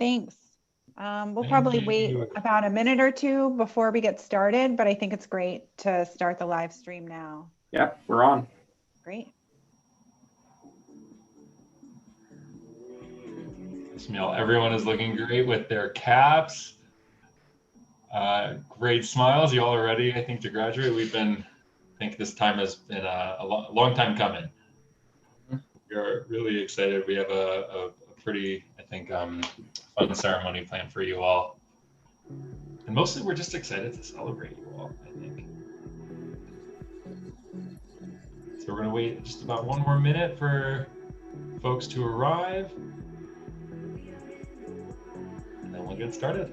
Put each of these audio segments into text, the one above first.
Thanks. We'll Thank probably wait you. about a minute or two before we get started, but I think it's great to start the live stream now. Yep, we're on. Great. Smell, everyone is looking great with their caps. Great smiles. You all are ready, I think, to graduate. I think this time has been a long time coming. We're really excited. We have a pretty, I think, fun ceremony planned for you all. And mostly we're just excited to celebrate you all, I think. So we're going to wait just about one more minute for folks to arrive. And then we'll get started.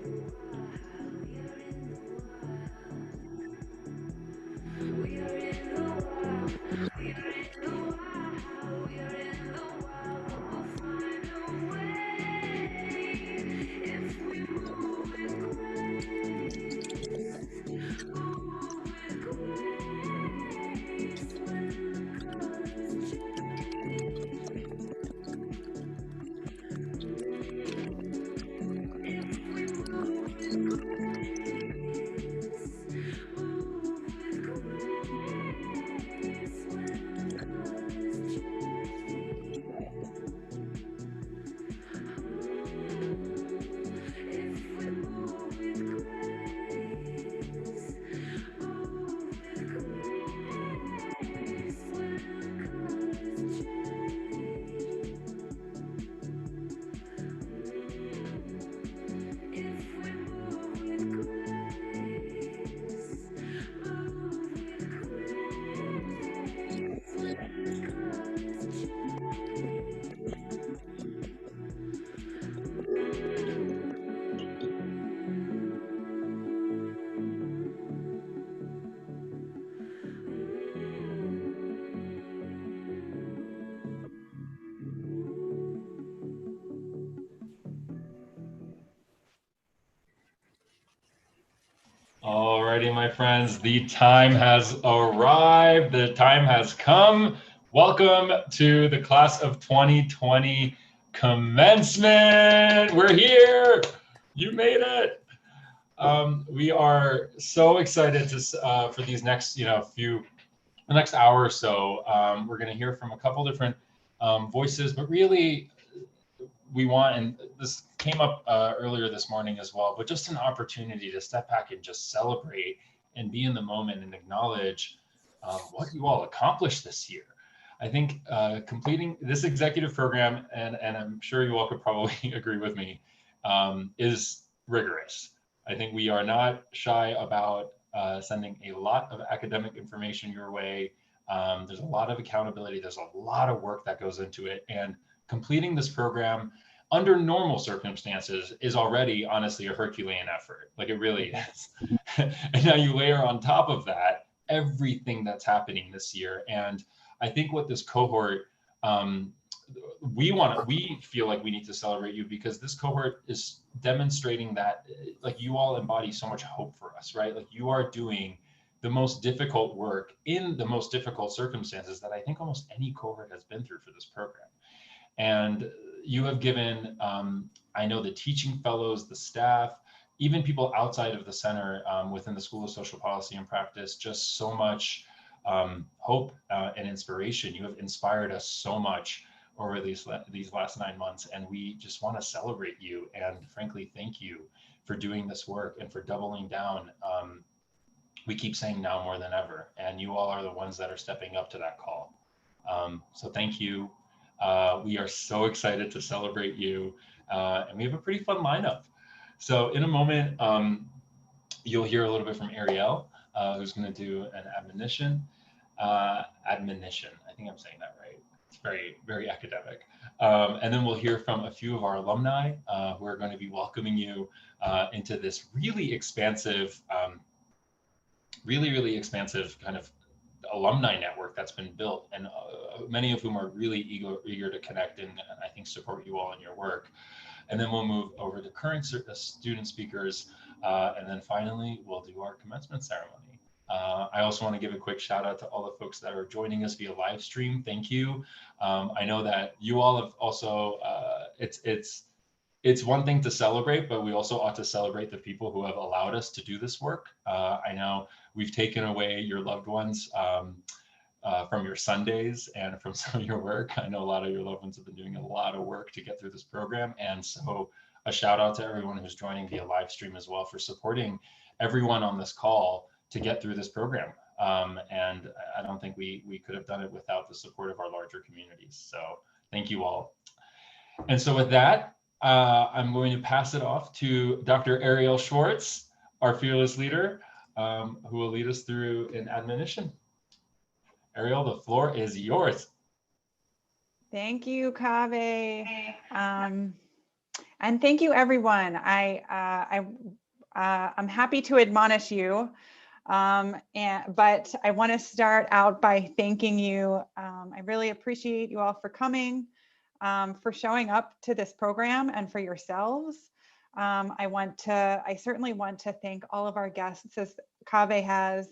Alrighty, my friends, the time has arrived. The time has come. Welcome to the class of 2020 commencement. We're here. You made it. We are so excited to for these next, the next hour or so. We're going to hear from a couple different voices, but really, we want, and this came up earlier this morning as well, but just an opportunity to step back and just celebrate and be in the moment and acknowledge what you all accomplished this year. I think completing this executive program, and I'm sure you all could probably agree with me, is rigorous. I think we are not shy about sending a lot of academic information your way. There's a lot of accountability. There's a lot of work that goes into it. And completing this program under normal circumstances is already honestly a Herculean effort. Like, it really is. And now you layer on top of that everything that's happening this year. And I think what this cohort, we feel like we need to celebrate you, because this cohort is demonstrating that, like, you all embody so much hope for us, right? Like, you are doing the most difficult work in the most difficult circumstances that I think almost any cohort has been through for this program. And you have given, I know, the teaching fellows, the staff, even people outside of the center within the School of Social Policy and Practice, just so much hope and inspiration. You have inspired us so much over these last 9 months, and we just want to celebrate you and frankly thank you for doing this work and for doubling down. We keep saying now more than ever, and you all are the ones that are stepping up to that call. So thank you. We are so excited to celebrate you, and we have a pretty fun lineup. So in a moment, you'll hear a little bit from Ariel, who's going to do an admonition. I think I'm saying that right. It's very, very academic. And then we'll hear from a few of our alumni who are going to be welcoming you into this really expansive, really expansive kind of alumni network that's been built, and many of whom are really eager to connect and I think support you all in your work. And then we'll move over to current student speakers, and then finally we'll do our commencement ceremony. I also want to give a quick shout out to all the folks that are joining us via live it's it's one thing to celebrate, but we also ought to celebrate the people who have allowed us to do this work. I know we've taken away your loved ones from your Sundays and from some of your work. I know a lot of your loved ones have been doing a lot of work to get through this program. And so a shout out to everyone who's joining via live stream as well for supporting everyone on this call to get through this program. And I don't think we could have done it without the support of our larger communities. So thank you all. And so with that, I'm going to pass it off to Dr. Ariel Schwartz, our fearless leader, who will lead us through an admonition. Ariel, the floor is yours. Thank you, Kaveh. And thank you, everyone. I'm happy to admonish you, but I want to start out by thanking you. I really appreciate you all for coming, for showing up to this program, and for yourselves. I certainly want to thank all of our guests, as Kaveh has,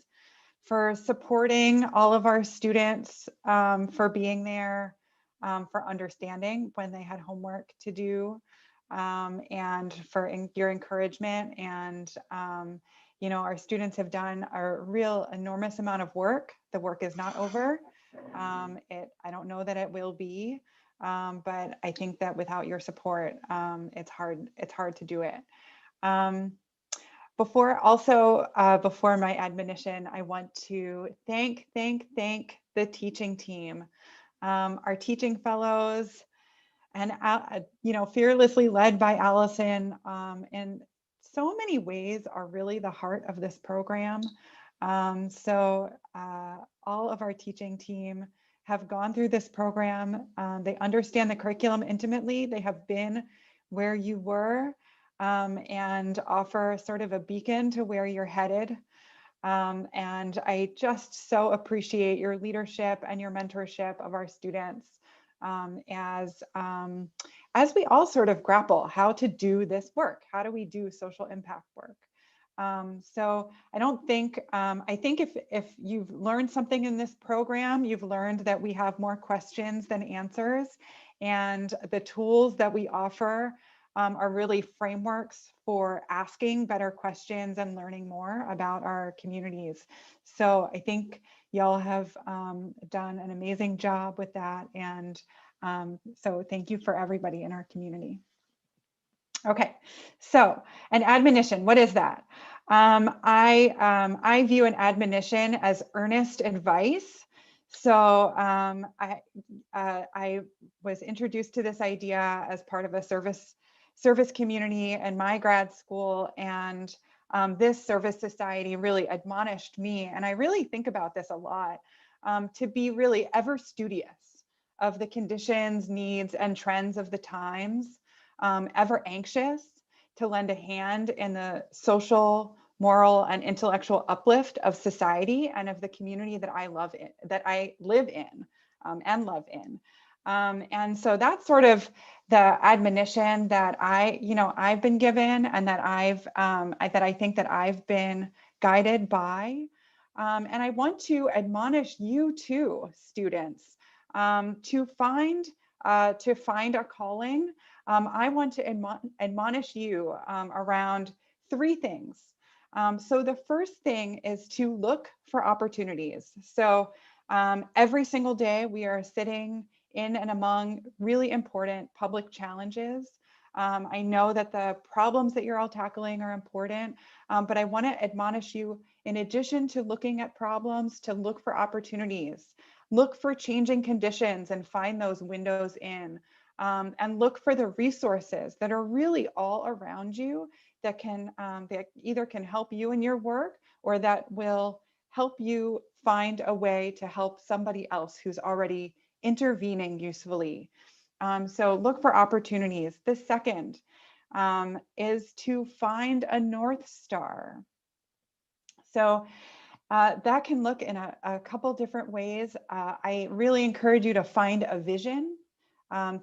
for supporting all of our students, for being there, for understanding when they had homework to do, and for your encouragement. And you know, our students have done a real enormous amount of work. The work is not over. I don't know that it will be, but I think that without your support, it's hard to do it. Before my admonition, I want to thank the teaching team, our teaching fellows, and you know, fearlessly led by Allison, in so many ways are really the heart of this program. So all of our teaching team have gone through this program. They understand the curriculum intimately. They have been where you were, and offer sort of a beacon to where you're headed. And I just so appreciate your leadership and your mentorship of our students, as we all sort of grapple how to do this work. How do we do social impact work? So I think if you've learned something in this program, you've learned that we have more questions than answers, and the tools that we offer are really frameworks for asking better questions and learning more about our communities. So I think y'all have done an amazing job with that. And so thank you for everybody in our community. Okay, so an admonition, what is that? I view an admonition as earnest advice. So I was introduced to this idea as part of a service community in my grad school, and this service society really admonished me, and I really think about this a lot, to be really ever studious of the conditions, needs, and trends of the times, ever anxious to lend a hand in the social, moral, and intellectual uplift of society and of the community that I live in and love in. And so that's sort of the admonition that I've been given, and that I think that I've been guided by. And I want to admonish you too, students, to find a calling. I want to admonish you around three things. So the first thing is to look for opportunities. So every single day we are sitting in and among really important public challenges. I know that the problems that you're all tackling are important, but I want to admonish you, in addition to looking at problems, to look for opportunities. Look for changing conditions and find those windows in, and look for the resources that are really all around you that either can help you in your work, or that will help you find a way to help somebody else who's already intervening usefully. So look for opportunities. The second is to find a North Star. So that can look in a couple different ways. I really encourage you to find a vision.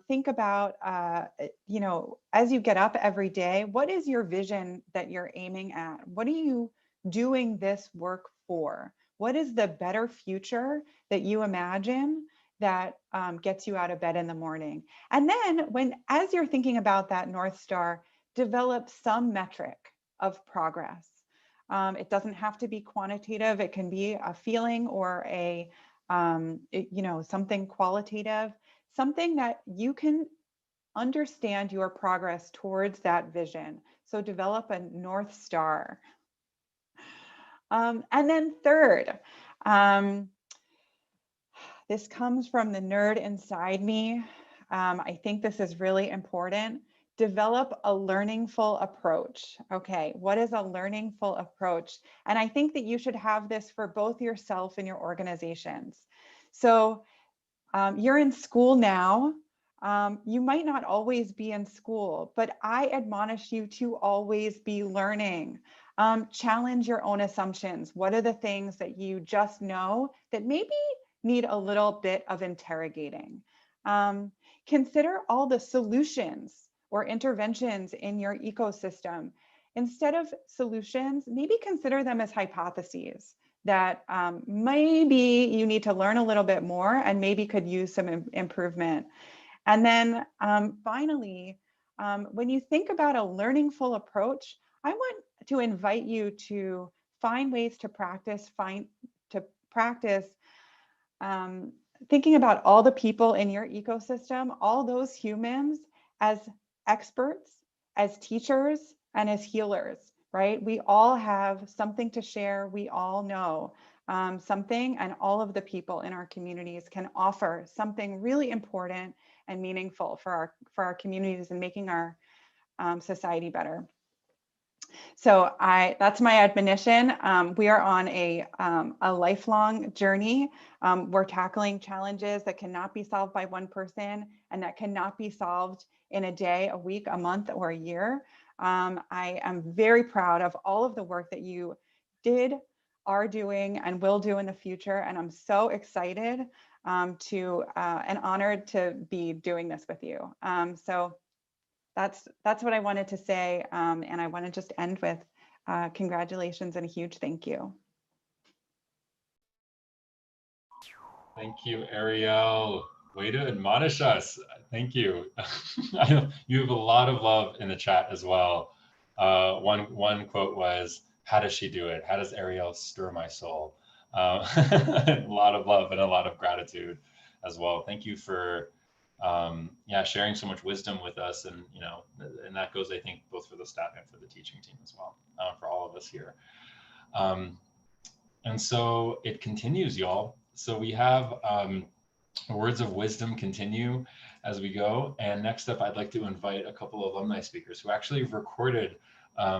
Think about, as you get up every day, what is your vision that you're aiming at? What are you doing this work for? What is the better future that you imagine that gets you out of bed in the morning. And then as you're thinking about that North Star, develop some metric of progress. It doesn't have to be quantitative. It can be a feeling or something qualitative, something that you can understand your progress towards that vision. So develop a North Star. And then third, this comes from the nerd inside me. I think this is really important. Develop a learningful approach. Okay, what is a learningful approach? And I think that you should have this for both yourself and your organizations. So you're in school now. You might not always be in school, but I admonish you to always be learning. Challenge your own assumptions. What are the things that you just know that maybe need a little bit of interrogating? Consider all the solutions or interventions in your ecosystem. Instead of solutions, maybe consider them as hypotheses that maybe you need to learn a little bit more and maybe could use some improvement. And then finally, when you think about a learningful approach, I want to invite you to find ways to practice, thinking about all the people in your ecosystem, all those humans as experts, as teachers, and as healers, right? We all have something to share. We all know something, and all of the people in our communities can offer something really important and meaningful for our communities and making our society better. So that's my admonition. We are on a lifelong journey. We're tackling challenges that cannot be solved by one person and that cannot be solved in a day, a week, a month, or a year. I am very proud of all of the work that you did, are doing, and will do in the future. And I'm so excited and honored to be doing this with you. So that's what I wanted to say. And I want to just end with congratulations and a huge thank you. Thank you, Ariel. Way to admonish us. Thank you. You have a lot of love in the chat as well. One quote was, "How does she do it? How does Ariel stir my soul?" A lot of love and a lot of gratitude as well. Thank you for sharing so much wisdom with us, and and that goes, I think, both for the staff and for the teaching team as well, for all of us here. And so it continues, y'all. So we have words of wisdom continue as we go. And next up, I'd like to invite a couple of alumni speakers who actually recorded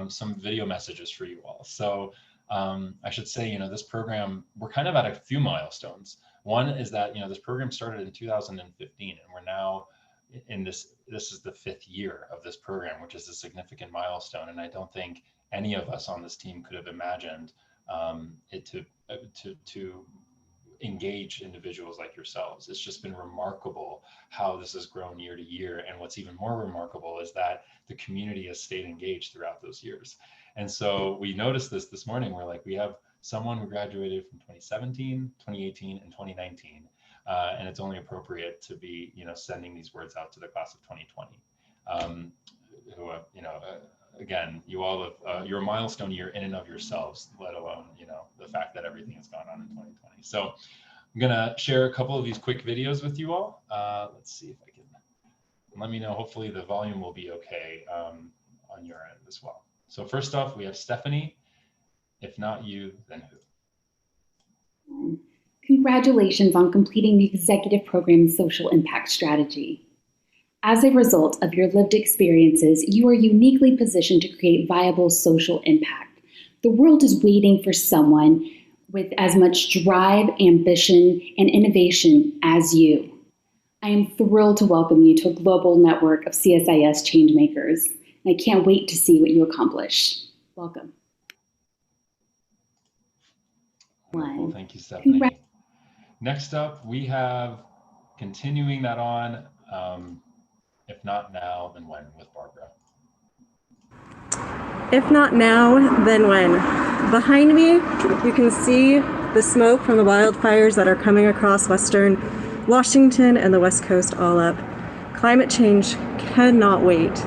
some video messages for you all. So I should say, this program, we're kind of at a few milestones. One is that, this program started in 2015, and we're now in this is the 5th year of this program, which is a significant milestone. And I don't think any of us on this team could have imagined it to engage individuals like yourselves. It's just been remarkable how this has grown year to year. And what's even more remarkable is that the community has stayed engaged throughout those years. And so we noticed this morning. We're like, we have someone who graduated from 2017, 2018, and 2019. And it's only appropriate to be, sending these words out to the class of 2020. Again, you all have your milestone year in and of yourselves, let alone, the fact that everything has gone on in 2020. So I'm gonna share a couple of these quick videos with you all. Let's see if I can, let me know, hopefully the volume will be okay on your end as well. So first off, we have Stephanie. If not you, then who? Congratulations on completing the executive program's social impact strategy. As a result of your lived experiences, you are uniquely positioned to create viable social impact. The world is waiting for someone with as much drive, ambition, and innovation as you. I am thrilled to welcome you to a global network of CSIS changemakers, and I can't wait to see what you accomplish. Welcome. Wonderful. Thank you, Stephanie. Next up, we have, continuing that on, if not now, then when, with Barbara. If not now, then when? Behind me, you can see the smoke from the wildfires that are coming across western Washington and the West Coast all up. Climate change cannot wait.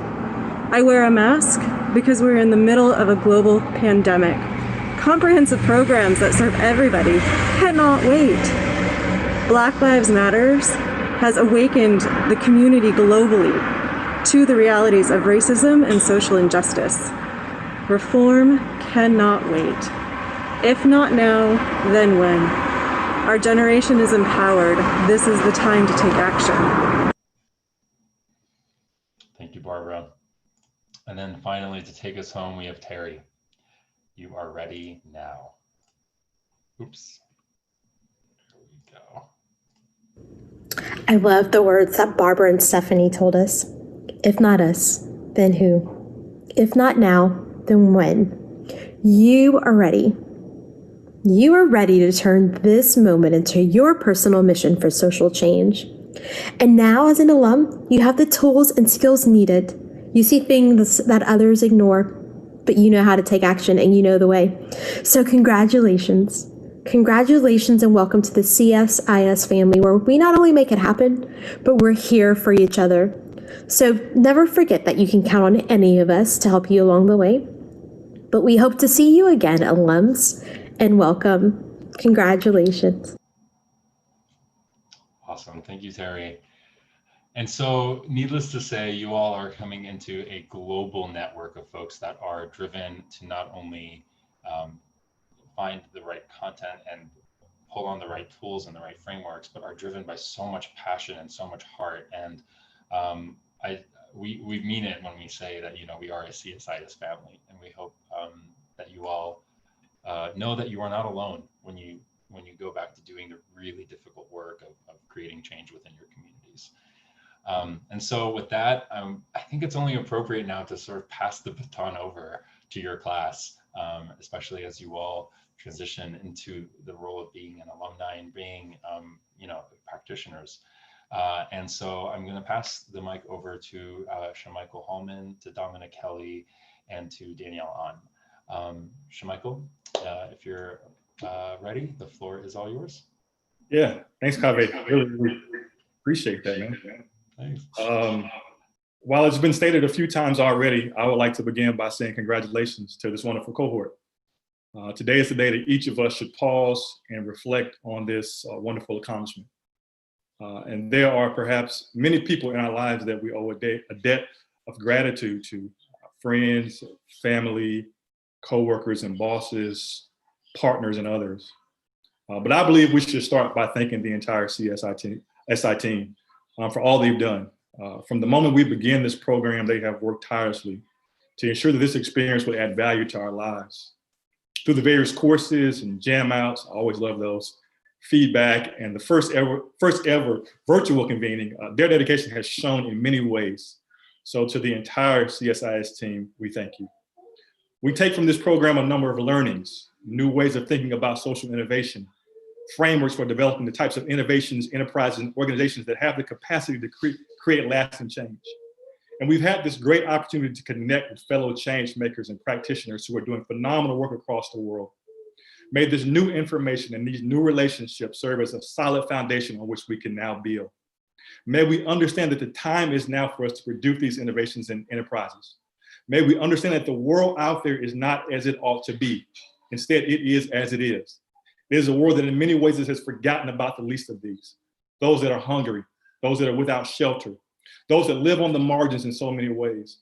I wear a mask because we're in the middle of a global pandemic. Comprehensive programs that serve everybody cannot wait. Black Lives Matters has awakened the community globally to the realities of racism and social injustice. Reform cannot wait. If not now, then when? Our generation is empowered. This is the time to take action. Thank you, Barbara. And then finally, to take us home, we have Terry. You are ready now. Oops. There we go. I love the words that Barbara and Stephanie told us. If not us, then who? If not now, then when? You are ready. You are ready to turn this moment into your personal mission for social change. And now, as an alum, you have the tools and skills needed. You see things that others ignore, but you know how to take action and you know the way. So congratulations. Congratulations and welcome to the CSIS family, where we not only make it happen, but we're here for each other. So never forget that you can count on any of us to help you along the way. But we hope to see you again, alums, and welcome. Congratulations. Awesome. Thank you, Terry. And so, needless to say, you all are coming into a global network of folks that are driven to not only find the right content and pull on the right tools and the right frameworks, but are driven by so much passion and so much heart. And we mean it when we say that, you know, we are a CSIS family, and we hope that you all know that you are not alone when you go back to doing the really difficult work of creating change within your communities. And so with that, I think it's only appropriate now to sort of pass the baton over to your class, especially as you all transition into the role of being an alumni and being, you know, practitioners. And so I'm going to pass the mic over to Shamichael Hallman, to Dominic Kelly, and to Danielle Ahn. Shamichael, if you're ready, the floor is all yours. Yeah, thanks, Kaveh. Really appreciate that, man. Thanks. While it's been stated a few times already, I would like to begin by saying congratulations to this wonderful cohort. Today is the day that each of us should pause and reflect on this wonderful accomplishment. And there are perhaps many people in our lives that we owe a debt of gratitude to: friends, family, coworkers and bosses, partners, and others. But I believe we should start by thanking the entire SI team for all they've done. From the moment we began this program, they have worked tirelessly to ensure that this experience would add value to our lives. Through the various courses and jam outs, I always love those, feedback, and the first ever virtual convening, their dedication has shown in many ways. So to the entire CSIS team, we thank you. We take from this program a number of learnings, new ways of thinking about social innovation, frameworks for developing the types of innovations, enterprises, and organizations that have the capacity to create lasting change. And we've had this great opportunity to connect with fellow change makers and practitioners who are doing phenomenal work across the world. May this new information and these new relationships serve as a solid foundation on which we can now build. May we understand that the time is now for us to produce these innovations and enterprises. May we understand that the world out there is not as it ought to be. Instead, it is as it is. It is a world that in many ways has forgotten about the least of these, those that are hungry, those that are without shelter, those that live on the margins in so many ways.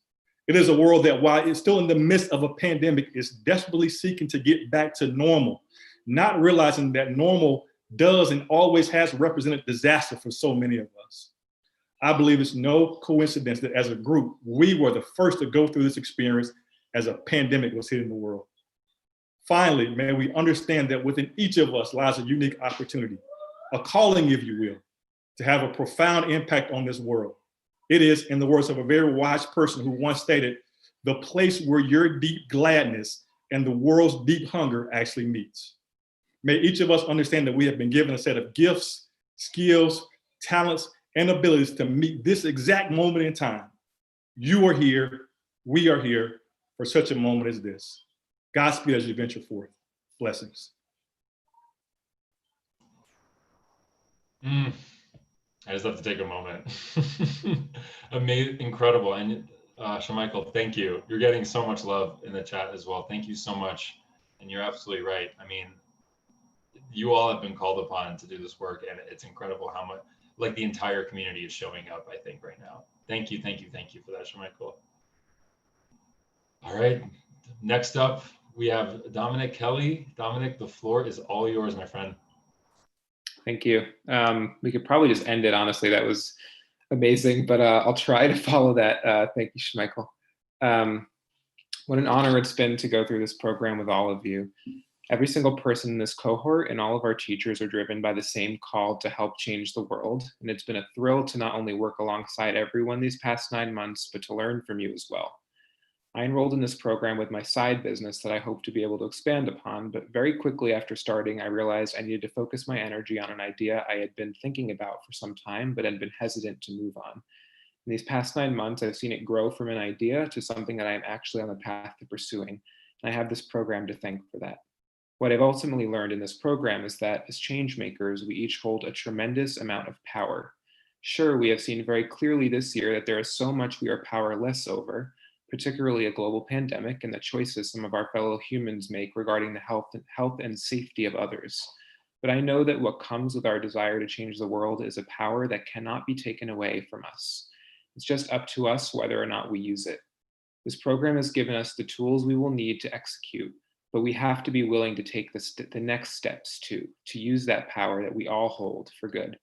It is a world that, while it's still in the midst of a pandemic, is desperately seeking to get back to normal, not realizing that normal does and always has represented disaster for so many of us. I believe it's no coincidence that as a group, we were the first to go through this experience as a pandemic was hitting the world. Finally, may we understand that within each of us lies a unique opportunity, a calling, if you will, to have a profound impact on this world. It is, in the words of a very wise person who once stated, the place where your deep gladness and the world's deep hunger actually meets. May each of us understand that we have been given a set of gifts, skills, talents, and abilities to meet this exact moment in time. You are here, we are here for such a moment as this. Godspeed as you venture forth. Blessings. I just have to take a moment. Amazing, incredible. And Shamichael, thank you. You're getting so much love in the chat as well. Thank you so much. And you're absolutely right. I mean, you all have been called upon to do this work, and it's incredible how much, like, the entire community is showing up, I think, right now. Thank you, thank you, thank you for that, Shamichael. All right, next up, we have Dominic Kelly. Dominic, the floor is all yours, my friend. Thank you. We could probably just end it, honestly. That was amazing, but I'll try to follow that. Thank you, Shamichael. What an honor it's been to go through this program with all of you. Every single person in this cohort and all of our teachers are driven by the same call to help change the world. And it's been a thrill to not only work alongside everyone these past 9 months, but to learn from you as well. I enrolled in this program with my side business that I hope to be able to expand upon, but very quickly after starting, I realized I needed to focus my energy on an idea I had been thinking about for some time, but had been hesitant to move on. In these past 9 months, I've seen it grow from an idea to something that I am actually on the path to pursuing, and I have this program to thank for that. What I've ultimately learned in this program is that as change makers, we each hold a tremendous amount of power. Sure, we have seen very clearly this year that there is so much we are powerless over, particularly a global pandemic and the choices some of our fellow humans make regarding the health and safety of others. But I know that what comes with our desire to change the world is a power that cannot be taken away from us. It's just up to us whether or not we use it. This program has given us the tools we will need to execute, but we have to be willing to take the next steps to use that power that we all hold for good.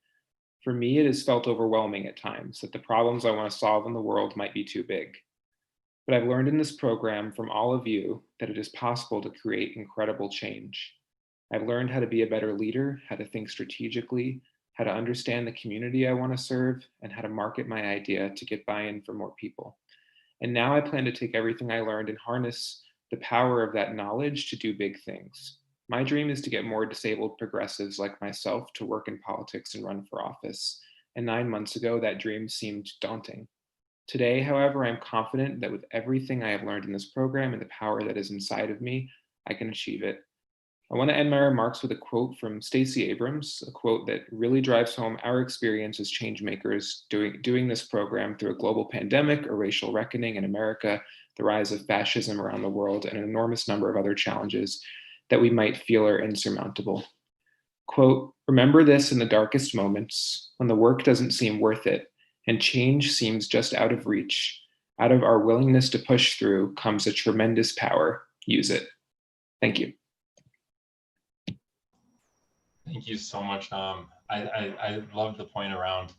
For me, it has felt overwhelming at times that the problems I want to solve in the world might be too big. But I've learned in this program from all of you that it is possible to create incredible change. I've learned how to be a better leader, how to think strategically, how to understand the community I want to serve, and how to market my idea to get buy-in from more people. And now I plan to take everything I learned and harness the power of that knowledge to do big things. My dream is to get more disabled progressives like myself to work in politics and run for office. And 9 months ago, that dream seemed daunting. Today, however, I'm confident that with everything I have learned in this program and the power that is inside of me, I can achieve it. I want to end my remarks with a quote from Stacey Abrams, a quote that really drives home our experience as change makers doing this program through a global pandemic, a racial reckoning in America, the rise of fascism around the world, and an enormous number of other challenges that we might feel are insurmountable. Quote, remember this in the darkest moments, when the work doesn't seem worth it, and change seems just out of reach. Out of our willingness to push through comes a tremendous power. Use it. Thank you. Thank you so much, Tom. I love the point around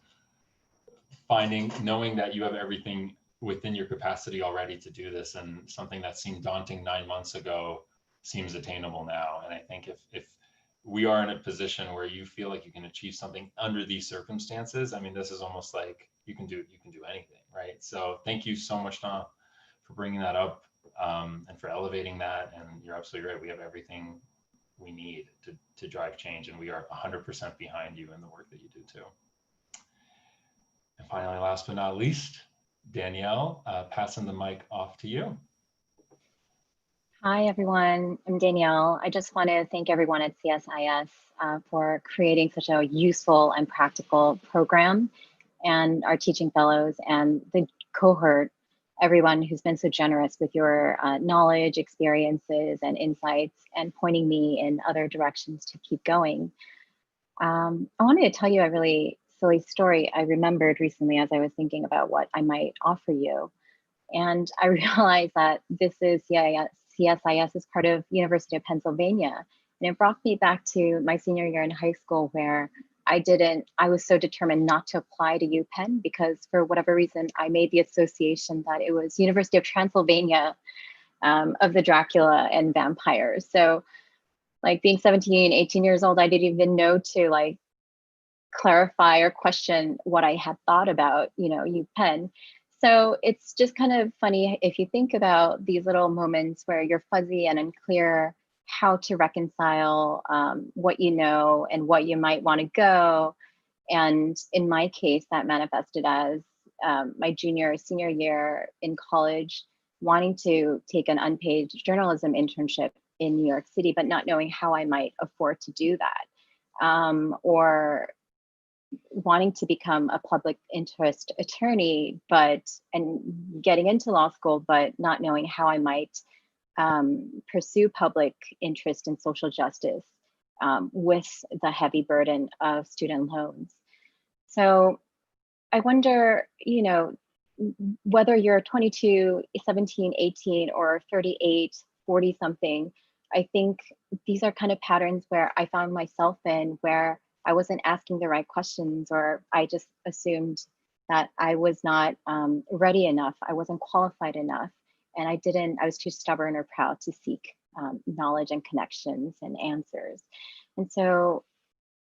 knowing that you have everything within your capacity already to do this, and something that seemed daunting 9 months ago seems attainable now. And I think if we are in a position where you feel like you can achieve something under these circumstances, I mean, this is almost like you can do anything, right? So thank you so much, Tom, for bringing that up, and for elevating that. And you're absolutely right. We have everything we need to drive change, and we are 100% behind you in the work that you do too. And finally, last but not least, Danielle, passing the mic off to you. Hi, everyone. I'm Danielle. I just want to thank everyone at CSIS for creating such a useful and practical program, and our teaching fellows and the cohort, everyone who's been so generous with your knowledge, experiences, and insights, and pointing me in other directions to keep going. I wanted to tell you a really silly story I remembered recently as I was thinking about what I might offer you. And I realized that this is CSIS is part of University of Pennsylvania. And it brought me back to my senior year in high school, where I was so determined not to apply to UPenn because for whatever reason, I made the association that it was University of Transylvania of the Dracula and vampires. So like being 17, 18 years old, I didn't even know to like clarify or question what I had thought about, UPenn. So it's just kind of funny if you think about these little moments where you're fuzzy and unclear how to reconcile what you know and what you might want to go. And in my case, that manifested as my senior year in college, wanting to take an unpaid journalism internship in New York City, but not knowing how I might afford to do that. Or wanting to become a public interest attorney, and getting into law school, but not knowing how I might pursue public interest in social justice with the heavy burden of student loans. So I wonder, whether you're 22, 17, 18, or 38, 40 something, I think these are kind of patterns where I found myself in, where I wasn't asking the right questions, or I just assumed that I was not ready enough, I wasn't qualified enough, and I was too stubborn or proud to seek knowledge and connections and answers. And so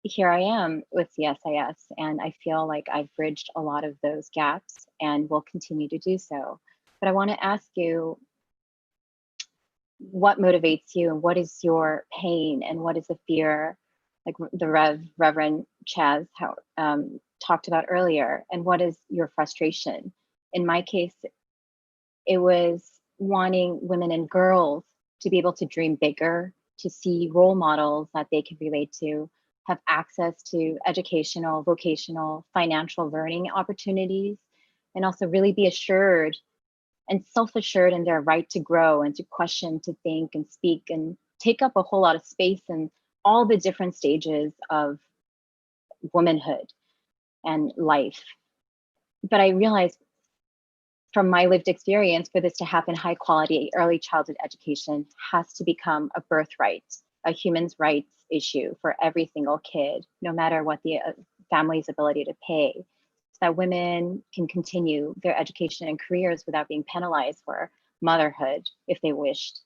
here I am with CSIS, and I feel like I've bridged a lot of those gaps and will continue to do so. But I want to ask you, what motivates you, and what is your pain, and what is the fear, like the Reverend Chaz talked about earlier, and what is your frustration? In my case, it was wanting women and girls to be able to dream bigger, to see role models that they can relate to, have access to educational, vocational, financial learning opportunities, and also really be assured and self-assured in their right to grow and to question, to think and speak, and take up a whole lot of space in all the different stages of womanhood and life. But I realized from my lived experience, for this to happen, high quality early childhood education has to become a birthright, a human rights issue for every single kid, no matter what the family's ability to pay, so that women can continue their education and careers without being penalized for motherhood if they wished.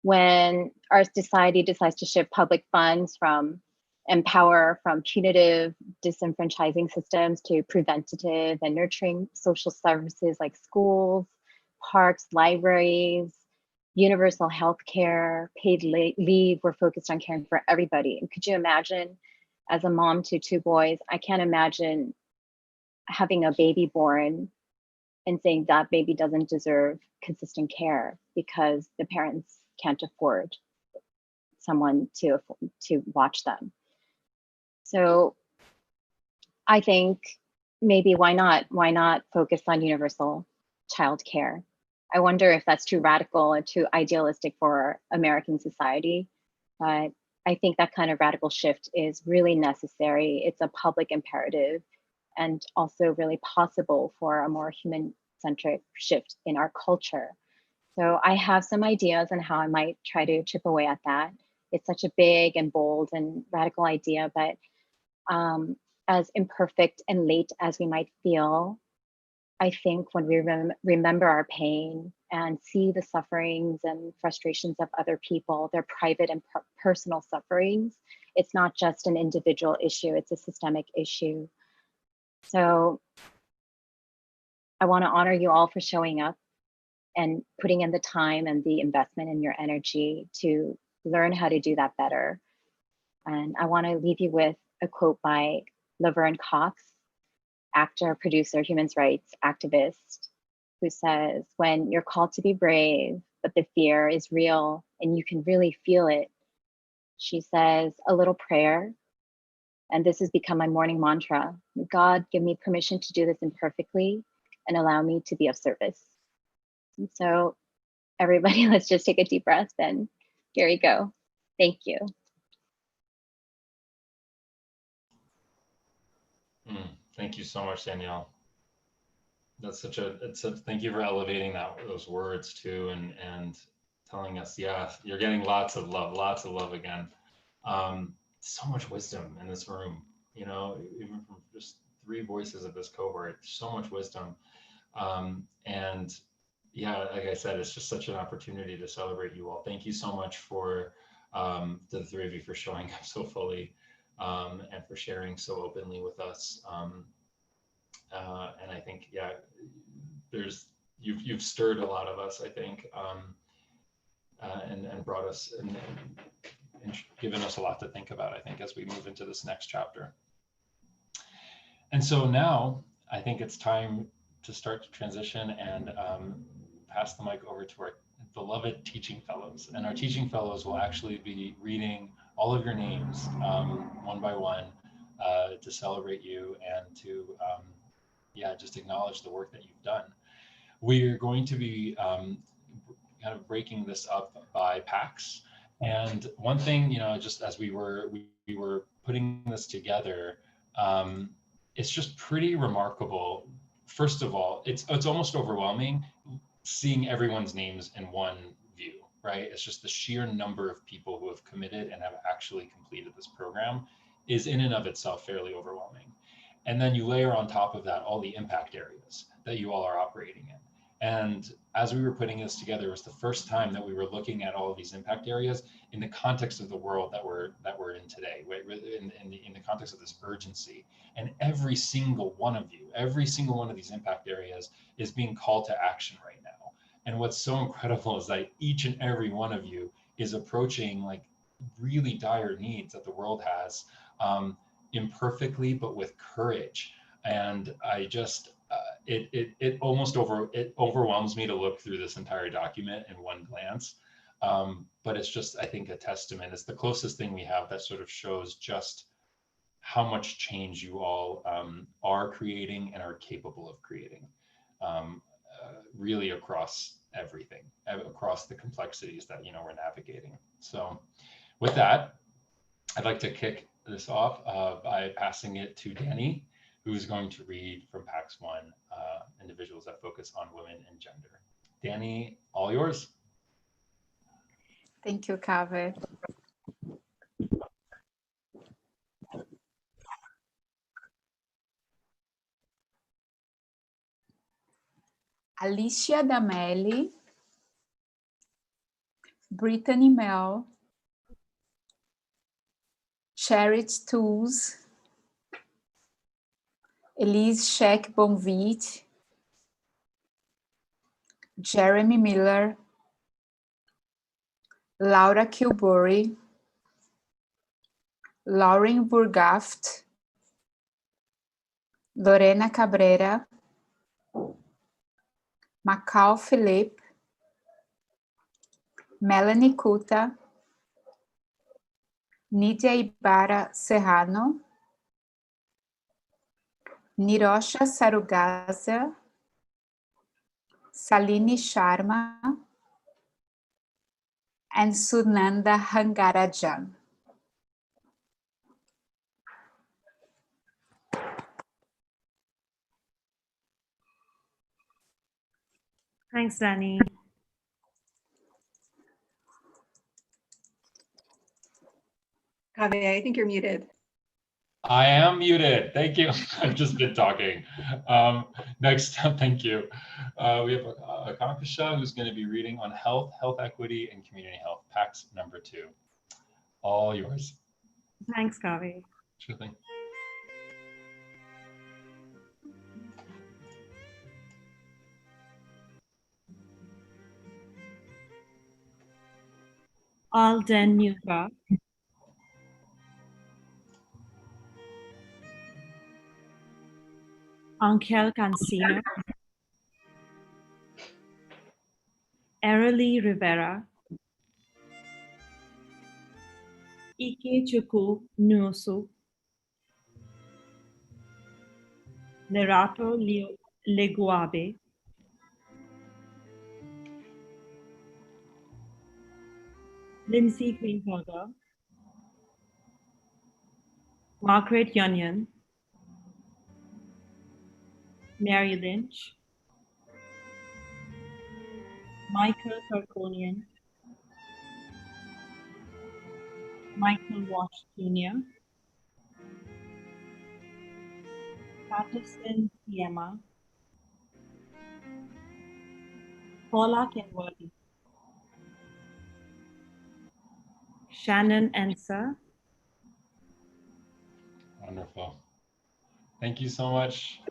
When our society decides to shift public funds from punitive disenfranchising systems to preventative and nurturing social services like schools, parks, libraries, universal health care, paid leave, we're focused on caring for everybody. And could you imagine, as a mom to 2 boys, I can't imagine having a baby born and saying that baby doesn't deserve consistent care because the parents can't afford someone to watch them. So I think maybe why not focus on universal childcare? I wonder if that's too radical and too idealistic for American society, but I think that kind of radical shift is really necessary. It's a public imperative and also really possible for a more human-centric shift in our culture. So I have some ideas on how I might try to chip away at that. It's such a big and bold and radical idea, but as imperfect and late as we might feel, I think when we remember our pain and see the sufferings and frustrations of other people, their private and personal sufferings, it's not just an individual issue, it's a systemic issue. So I want to honor you all for showing up and putting in the time and the investment in your energy to learn how to do that better. And I want to leave you with a quote by Laverne Cox, actor, producer, human rights activist, who says, when you're called to be brave, but the fear is real and you can really feel it, she says, a little prayer. And this has become my morning mantra. God, give me permission to do this imperfectly and allow me to be of service. And so everybody, let's just take a deep breath and here we go. Thank you. Thank you so much, Danielle. That's thank you for elevating those words too, and telling us, yeah, you're getting lots of love again. So much wisdom in this room, even from just 3 voices of this cohort, so much wisdom. And yeah, like I said, it's just such an opportunity to celebrate you all. Thank you so much for the 3 of you for showing up so fully and for sharing so openly with us. And I think, yeah, you've stirred a lot of us, I think, and brought us and given us a lot to think about, I think, as we move into this next chapter. And so now I think it's time to start to transition and pass the mic over to our beloved teaching fellows. And our teaching fellows will actually be reading all of your names one by one to celebrate you and to, yeah, just acknowledge the work that you've done. We're going to be kind of breaking this up by packs. And one thing, just as we were putting this together, it's just pretty remarkable. First of all, it's almost overwhelming seeing everyone's names in one view, right? It's just the sheer number of people who have committed and have actually completed this program is in and of itself fairly overwhelming. And then you layer on top of that all the impact areas that you all are operating in. And as we were putting this together, it was the first time that we were looking at all of these impact areas in the context of the world that we're in today, right? In the context of this urgency. And every single one of you, every single one of these impact areas is being called to action right now. And what's so incredible is that each and every one of you is approaching like really dire needs that the world has, imperfectly, but with courage. And I just, it overwhelms me to look through this entire document in one glance. But it's just, I think, a testament. It's the closest thing we have that sort of shows just how much change you all are creating and are capable of creating, really across everything, across the complexities that we're navigating. So with that, I'd like to kick this off by passing it to Danny, who's going to read from PAX 1, Individuals that Focus on Women and Gender. Danny, all yours. Thank you, Kaveh. Alicia Damelli, Brittany Mel, Cherit Tools, Elise Scheck Bonvit, Jeremy Miller, Laura Kilbury, Lauren Burgaft, Lorena Cabrera, Macau Philippe, Melanie Kuta, Nidia Ibarra Serrano, Nirosha Sarugaza, Salini Sharma, and Sunanda Hangarajan. Thanks, Danny. Kaveh, I think you're muted. I am muted. Thank you. I've just been talking. Next up, thank you. We have Akankasha, who's going to be reading on health, health equity, and community health, PAX number 2. All yours. Thanks, Kaveh. Sure thing. Alden Nuka, Angel Cancino, Erely Rivera, Ike Chuku Nuosu, Lerato Leguabe, Lindsay Greenberger, Margaret Yunyan, Mary Lynch, Michael Kirkonian, Michael Wash Jr., Patterson Siema, Paula Kenworthy, Shannon Enser. Wonderful. Thank you so much.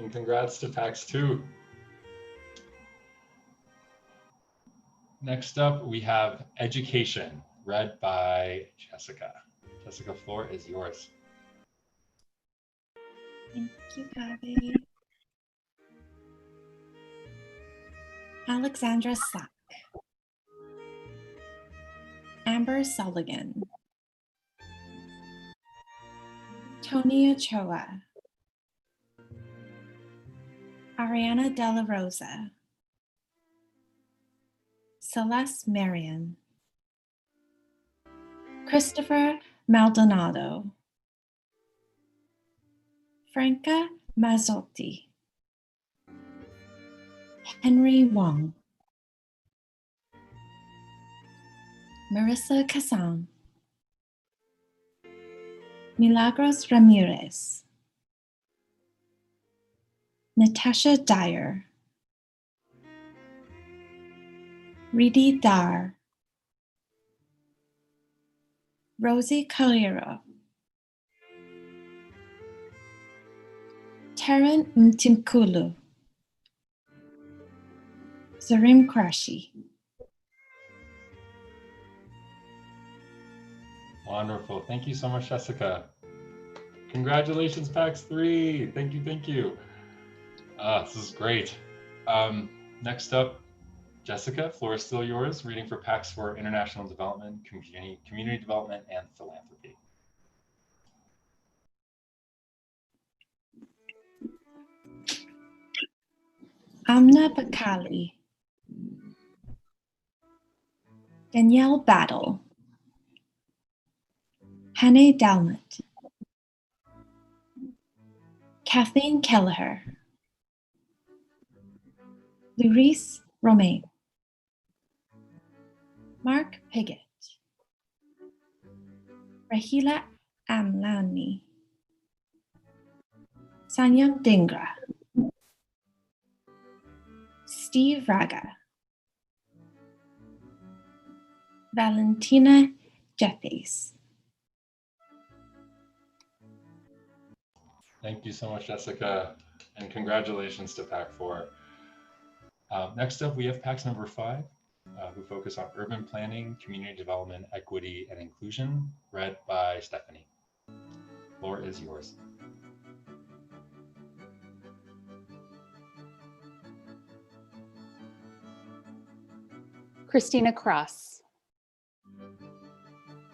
And congrats to PAX 2. Next up, we have education, read by Jessica. Jessica, floor is yours. Thank you, Kaveh. Alexandra Sack, Amber Sullivan, Tony Ochoa, Ariana De La Rosa, Celeste Marion, Christopher Maldonado, Franca Mazzotti, Henry Wong, Marissa Cassan, Milagros Ramirez, Natasha Dyer, Ridi Dar, Rosie Calero, Taryn Mtimkulu, Zarim Krashi. Wonderful. Thank you so much, Jessica. Congratulations, PAX 3. Thank you, thank you. This is great. Next up, Jessica, floor is still yours, reading for PAX for International Development, Community Development, and Philanthropy. Amna Bakali, Danielle Battle, Hannah Dalmat, Kathleen Kelleher, Luis Romain, Mark Piggott, Rahila Amlani, Sanyam Dingra, Steve Raga, Valentina Jeffes. Thank you so much, Jessica, and congratulations to PAC 4. Next up, we have PAX number 5, who focus on urban planning, community development, equity, and inclusion, read by Stephanie. Floor is yours. Christina Cross,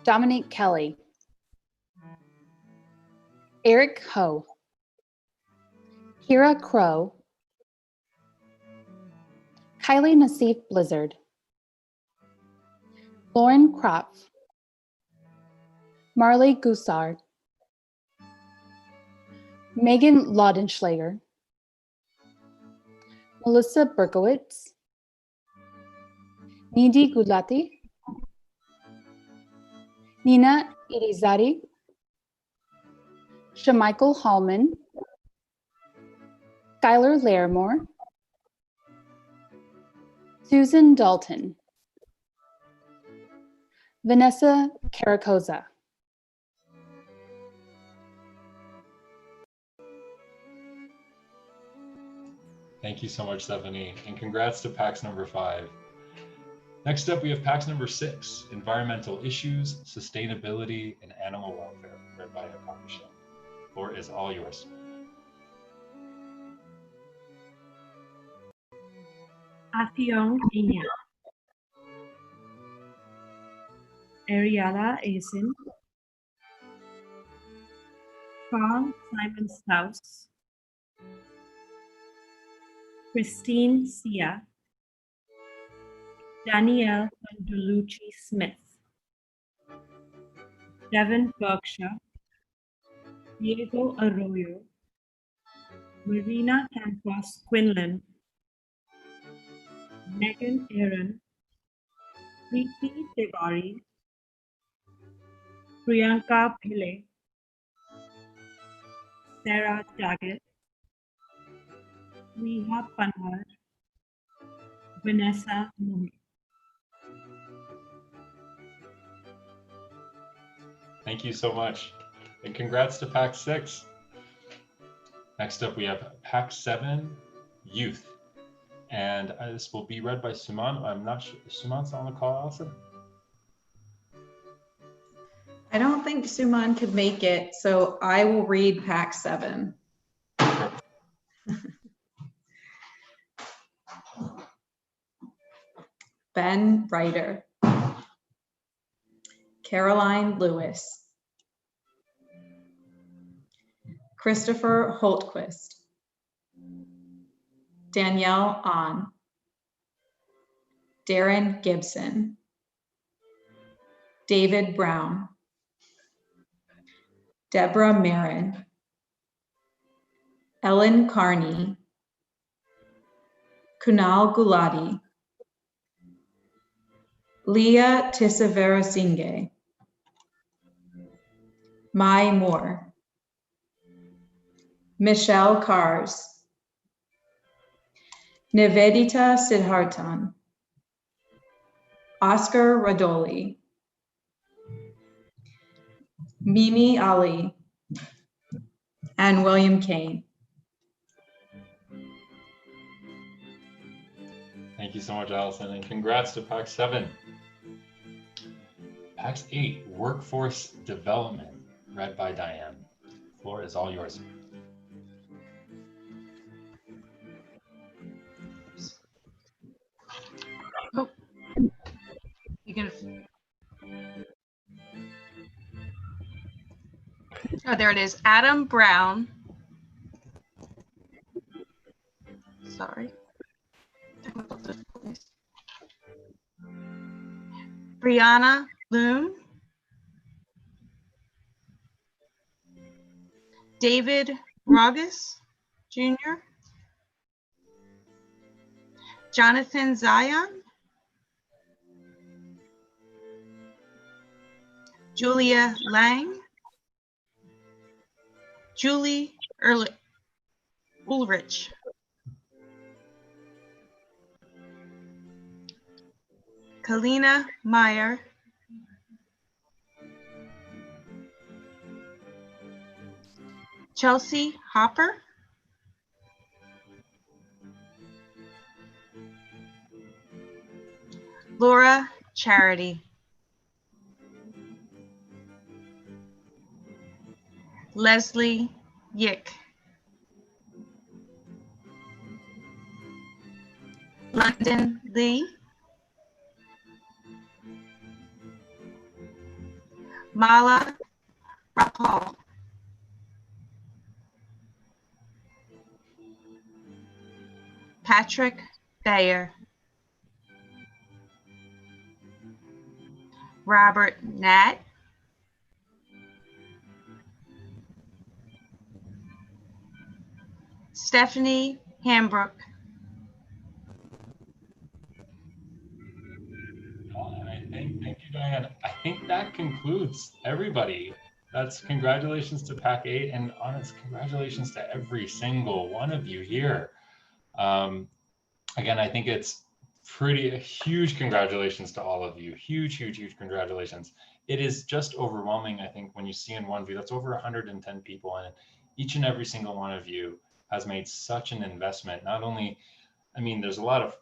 Dominique Kelly, Eric Ho, Kira Crow, Kylie Nassif Blizzard, Lauren Kropf, Marley Gusard, Megan Laudenschlager, Melissa Berkowitz, Nidhi Gulati, Nina Irizarry, Shamichael Hallman, Skylar Larimore, Susan Dalton, Vanessa Caracoza. Thank you so much, Stephanie, and congrats to PAX number 5. Next up, we have PAX number 6, Environmental Issues, Sustainability, and Animal Welfare, read by Akanisha. Floor is all yours. Afiong Inya, Ariella Asin, Carl Simon Strauss, Christine Sia, Danielle Pandulucci Smith, Devin Berkshire, Diego Arroyo, Marina Campos Quinlan, Megan Aaron, Preeti Tiwari, Priyanka Pillai, Sarah Daggett, Neha Panwar, Vanessa Moore. Thank you so much, and congrats to PAX 6. Next up, we have PAX 7, Youth, and this will be read by Suman. I'm not sure, Suman's on the call, Allison? I don't think Suman could make it, so I will read PAX 7. Ben Ryder, Caroline Lewis, Christopher Holtquist, Danielle Ahn, Darren Gibson, David Brown, Deborah Marin, Ellen Carney, Kunal Gulati, Leah Tisaverasinge, Mai Moore, Michelle Kars, Nivedita Siddhartan, Oscar Radoli, Mimi Ali, and William Kane. Thank you so much, Allison, and congrats to PAC 7. PAC 8, Workforce Development, read by Diane. The floor is all yours. Oh, you can. Oh, there it is. Adam Brown. Sorry. Brianna Loom. David Rogus Jr. Jonathan Zion. Julia Lang. Julie Ulrich. Kalina Meyer. Chelsea Hopper. Laura Charity. Leslie Yick. London Lee. Mala Rapal. Patrick Bayer. Robert Nat. Stephanie Hambrook. Thank you, Diane. I think that concludes everybody. That's congratulations to PAC 8 and honest congratulations to every single one of you here. Again, I think it's a huge congratulations to all of you. Huge congratulations. It is just overwhelming, I think, when you see in one view, that's over 110 people, and each and every single one of you has made such an investment. Not only, I mean, there's a lot of,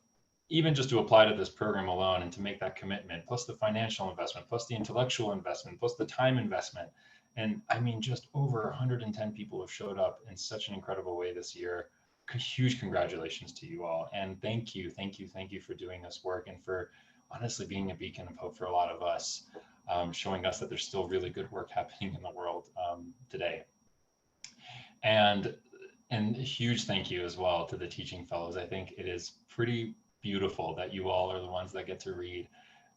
even just to apply to this program alone and to make that commitment, plus the financial investment, plus the intellectual investment, plus the time investment. And I mean, just over 110 people have showed up in such an incredible way this year. Huge congratulations to you all. And thank you for doing this work and for honestly being a beacon of hope for a lot of us, showing us that there's still really good work happening in the world today. And a huge thank you as well to the teaching fellows. I think it is pretty beautiful that you all are the ones that get to read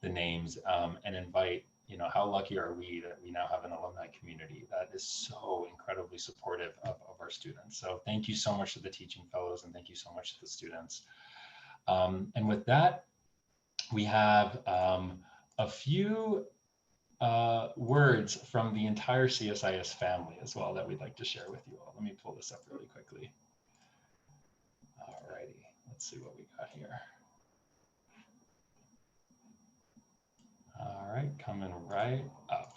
the names and invite, you know, how lucky are we that we now have an alumni community that is so incredibly supportive of our students. So thank you so much to the teaching fellows and thank you so much to the students. And with that, we have a few words from the entire CSIS family as well that we'd like to share with you all. Let me pull this up really quickly. Alrighty, let's see what we got here. All right, coming right up.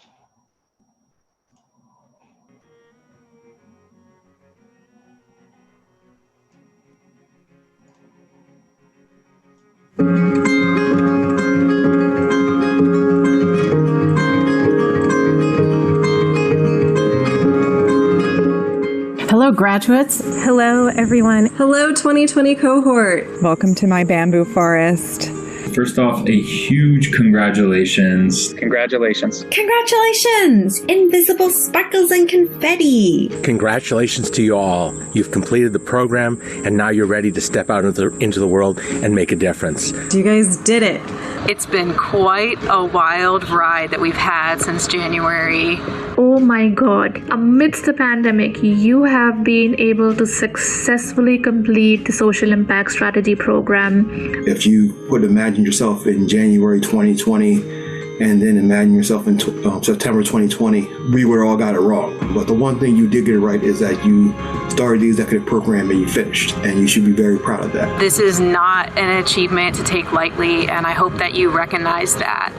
Hello, graduates. Hello, everyone. Hello, 2020 cohort. Welcome to my bamboo forest. first off, a huge congratulations. Congratulations. Congratulations! Invisible sparkles and confetti. Congratulations to you all. You've completed the program, and now you're ready to step out into the world and make a difference. You guys did it. It's been quite a wild ride that we've had since January. Oh my God. Amidst the pandemic, you have been able to successfully complete the Social Impact Strategy program. If you would imagine yourself in January 2020 and then imagine yourself in September 2020, we would have all got it wrong. But the one thing you did get right is that you started the executive program and you finished, and you should be very proud of that. This is not an achievement to take lightly, and I hope that you recognize that.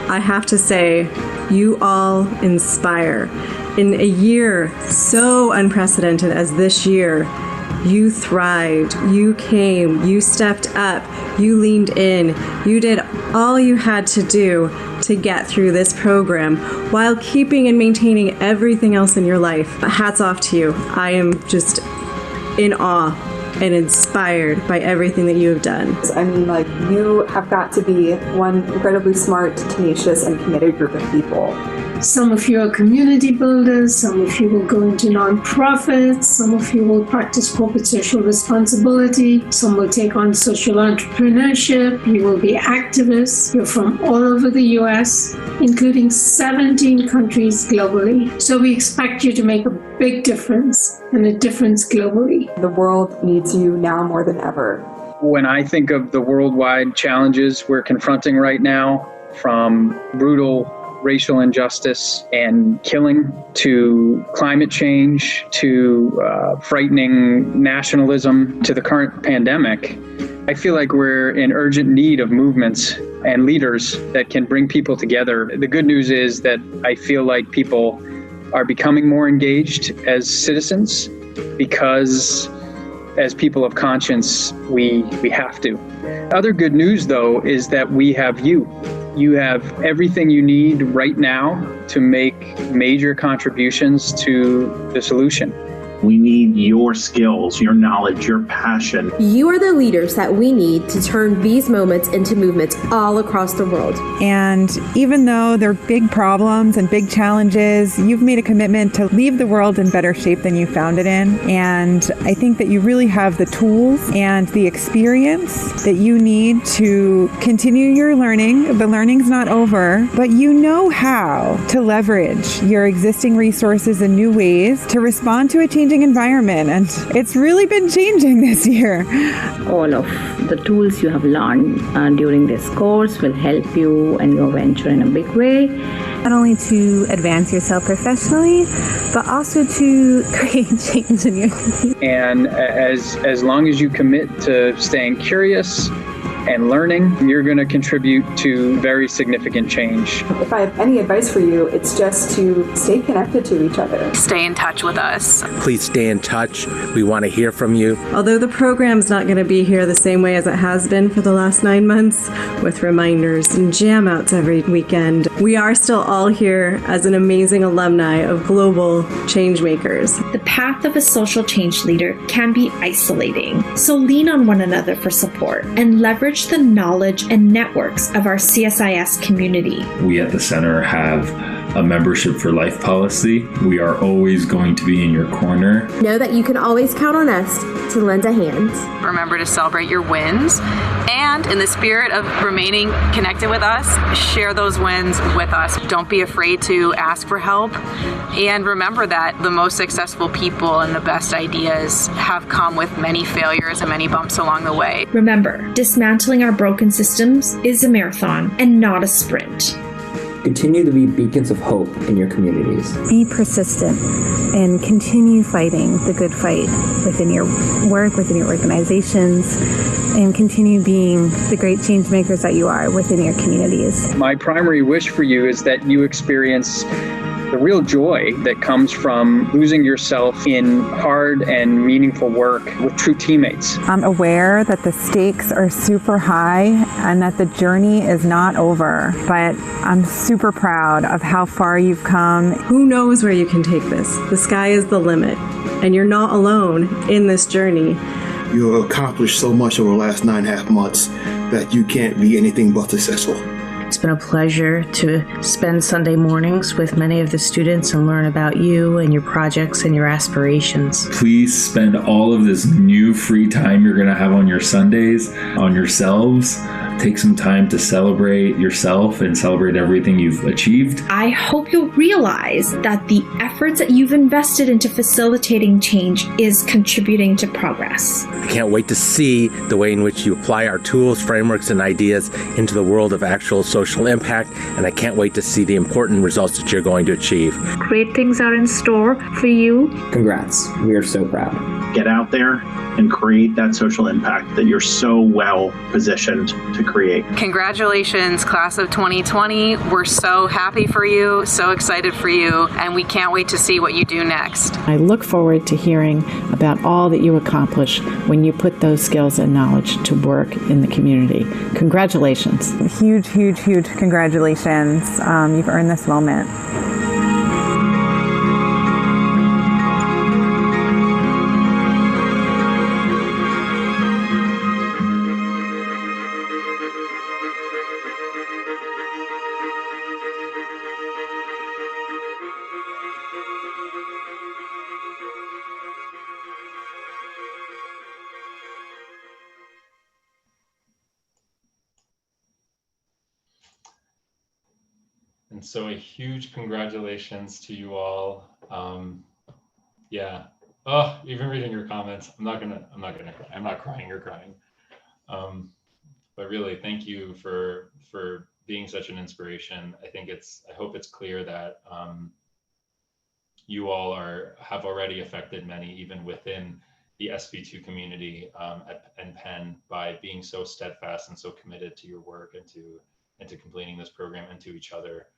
I have to say, you all inspire. In a year so unprecedented as this year, you thrived, you came, you stepped up, you leaned in, you did all you had to do to get through this program while keeping and maintaining everything else in your life. Hats off to you. I am just in awe and inspired by everything that you have done. I mean, like, you have got to be one incredibly smart, tenacious, and committed group of people. Some of you are community builders, some of you will go into nonprofits, some of you will practice corporate social responsibility, some will take on social entrepreneurship, you will be activists. You're from all over the US, including 17 countries globally. So we expect you to make a big difference and a difference globally. The world needs you now more than ever. When I think of the worldwide challenges we're confronting right now, from brutal racial injustice and killing to climate change to frightening nationalism to the current pandemic, I feel like we're in urgent need of movements and leaders that can bring people together. The good news is that I feel like people are becoming more engaged as citizens because as people of conscience, we have to. Other good news, though, is that we have you. You have everything you need right now to make major contributions to the solution. We need your skills, your knowledge, your passion. You are the leaders that we need to turn these moments into movements all across the world. And even though they're big problems and big challenges, you've made a commitment to leave the world in better shape than you found it in. And I think that you really have the tools and the experience that you need to continue your learning. The learning's not over, but you know how to leverage your existing resources in new ways to respond to a changing environment, and it's really been changing this year. All of the tools you have learned during this course will help you and your venture in a big way. Not only to advance yourself professionally, but also to create change in your community. And as long as you commit to staying curious and learning, you're going to contribute to very significant change. If I have any advice for you, it's just to stay connected to each other. Stay in touch with us. Please stay in touch. We want to hear from you. Although the program's not going to be here the same way as it has been for the last 9 months, with reminders and jam outs every weekend, we are still all here as an amazing alumni of global change makers. The path of a social change leader can be isolating, so lean on one another for support and leverage the knowledge and networks of our CSIS community. We at the center have a membership for life policy. We are always going to be in your corner. Know that you can always count on us to lend a hand. Remember to celebrate your wins, and in the spirit of remaining connected with us, share those wins with us. Don't be afraid to ask for help, and remember that the most successful people and the best ideas have come with many failures and many bumps along the way. Remember, dismantling our broken systems is a marathon and not a sprint. Continue to be beacons of hope in your communities. Be persistent and continue fighting the good fight within your work, within your organizations, and continue being the great change makers that you are within your communities. My primary wish for you is that you experience the real joy that comes from losing yourself in hard and meaningful work with true teammates. I'm aware that the stakes are super high and that the journey is not over, but I'm super proud of how far you've come. Who knows where you can take this? The sky is the limit, and you're not alone in this journey. You have accomplished so much over the last 9.5 months. that you can't be anything but successful. It's been a pleasure to spend Sunday mornings with many of the students and learn about you and your projects and your aspirations. Please spend all of this new free time you're going to have on your Sundays on yourselves. Take some time to celebrate yourself and celebrate everything you've achieved. I hope you'll realize that the efforts that you've invested into facilitating change is contributing to progress. I can't wait to see the way in which you apply our tools, frameworks, and ideas into the world of actual social impact, and I can't wait to see the important results that you're going to achieve. Great things are in store for you. Congrats. We are so proud. Get out there and create that social impact that you're so well positioned to create. Congratulations, class of 2020. We're so happy for you, so excited for you, and we can't wait to see what you do next. I look forward to hearing about all that you accomplish when you put those skills and knowledge to work in the community. Congratulations. Huge, huge, huge congratulations. You've earned this moment. And so a huge congratulations to you all. Yeah. Oh, even reading your comments, I'm not gonna cry. I'm not crying, you're crying. But really, thank you for being such an inspiration. I hope it's clear that you all have already affected many, even within the SB2 community and Penn, by being so steadfast and so committed to your work and to completing this program and to each other.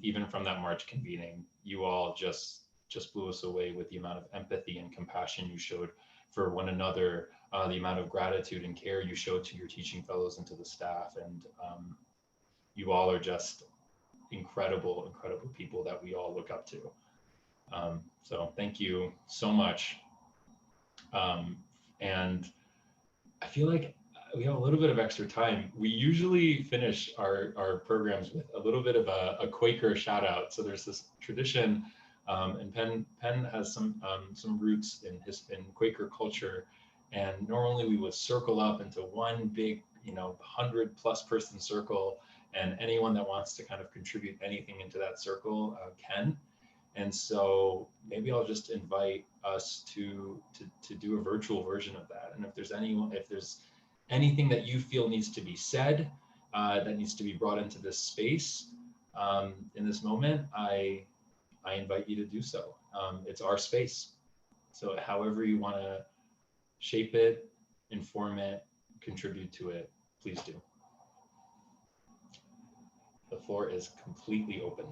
Even from that March convening, you all just blew us away with the amount of empathy and compassion you showed for one another, the amount of gratitude and care you showed to your teaching fellows and to the staff. And you all are just incredible, incredible people that we all look up to. So thank you so much. And I feel like we have a little bit of extra time. We usually finish our programs with a little bit of a Quaker shout out. So there's this tradition, and Penn has some roots in Quaker culture. And normally we would circle up into one big, 100+ person circle, and anyone that wants to kind of contribute anything into that circle can. And so maybe I'll just invite us to do a virtual version of that. And if there's anything that you feel needs to be said, that needs to be brought into this space in this moment, I invite you to do so. It's our space. So however you want to shape it, inform it, contribute to it, please do. The floor is completely open.